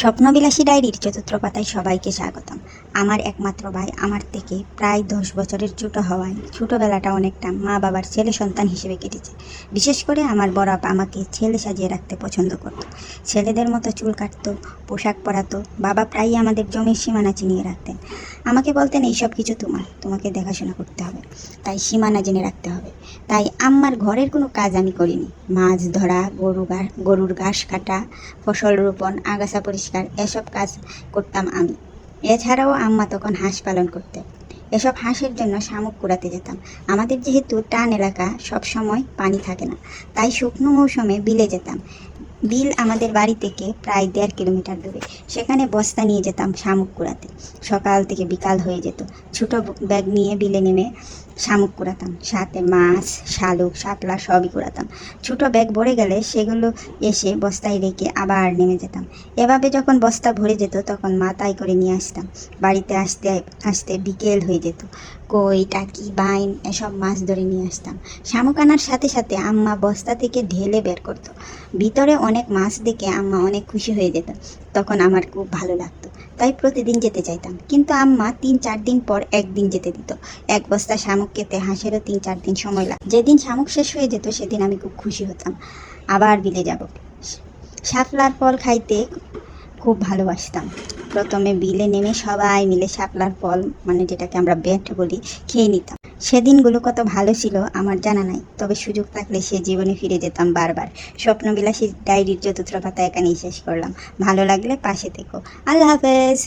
স্বপ্নবিলাসী ডায়েরির চতুর্থ পাতায় সবাইকে স্বাগতম। আমার একমাত্র ভাই আমার থেকে প্রায় 10 বছরের ছোট হওয়ায় ছোটোবেলাটা অনেকটা মা বাবার ছেলে সন্তান হিসেবে কেটেছে। বিশেষ করে আমার বড় আপা আমাকে ছেলে সাজিয়ে রাখতে পছন্দ করত। ছেলেদের মতো চুল কাটতো, পোশাক পরাতো। বাবা প্রায়ই আমাদের জমির সীমানা চিনিয়ে রাখতেন। আমাকে বলতেন এইসব কিছু তোমাকে দেখাশোনা করতে হবে, তাই সীমানা জেনে রাখতে হবে। তাই আম্মার ঘরের কোনো কাজ আমি করিনি। মাছ ধরা, গরুর ঘাস কাটা, ফসল রোপণ, আগাছা পরিষ্কার এসব কাজ করতাম আমি। এছাড়াও আম্মা তখন হাঁস পালন করতে। এসব হাঁসের জন্য শামুক কুড়াতে যেতাম। আমাদের যেহেতু টান এলাকা, সব সময় পানি থাকে না, তাই শুকনো মৌসুমে বিলে যেতাম। বিল আমাদের বাড়ি থেকে প্রায় 1.5 কিলোমিটার দূরে। সেখানে বস্তা নিয়ে যেতাম শামুক কুড়াতে। সকাল থেকে বিকাল হয়ে যেত। ছোটো ব্যাগ নিয়ে বিলে নেমে শামুক কুড়াতাম, সাথে মাছ, শালুক, শাপলা সবই কুড়াতাম। ছোটো ব্যাগ ভরে গেলে সেগুলো এসে বস্তায় রেখে আবার নেমে যেতাম। এভাবে যখন বস্তা ভরে যেত তখন মাথায় করে নিয়ে আসতাম। বাড়িতে আসতে আসতে বিকেল হয়ে যেত। কই, টাকি, বাইম এসব মাছ ধরে নিয়ে আসতাম। শামুক আনার সাথে সাথে আম্মা বস্তা থেকে ঢেলে বের করতো। ভিতরে অনেক মাছ দেখে আম্মা অনেক খুশি হয়ে যেত। তখন আমার খুব ভালো লাগতো, তাই প্রতিদিন যেতে চাইতাম। কিন্তু আম্মা 3-4 দিন পর একদিন যেতে দিত। এক বস্তা শামুক খেতে হাঁসেরও 3-4 দিন সময় লাগতো। যেদিন শামুক শেষ হয়ে যেত সেদিন আমি খুব খুশি হতাম। আবার বিলে যাব। শাপলার ফল খাইতে খুব ভালোবাসতাম। প্রথমে বিলে নেমে সবাই মিলে শাপলার ফল, মানে যেটাকে আমরা বেট বলি, খেয়ে নিতাম। সেদিনগুলো কত ভালো ছিল আমার জানা নাই, তবে সুযোগ থাকলে সে জীবনে ফিরে যেতাম বারবার। স্বপ্নবিলাসী ডায়েরির চতুর্থ পাতা এখানেই শেষ করলাম। ভালো লাগলে পাশে থেকো। আল্লাহ হাফেজ।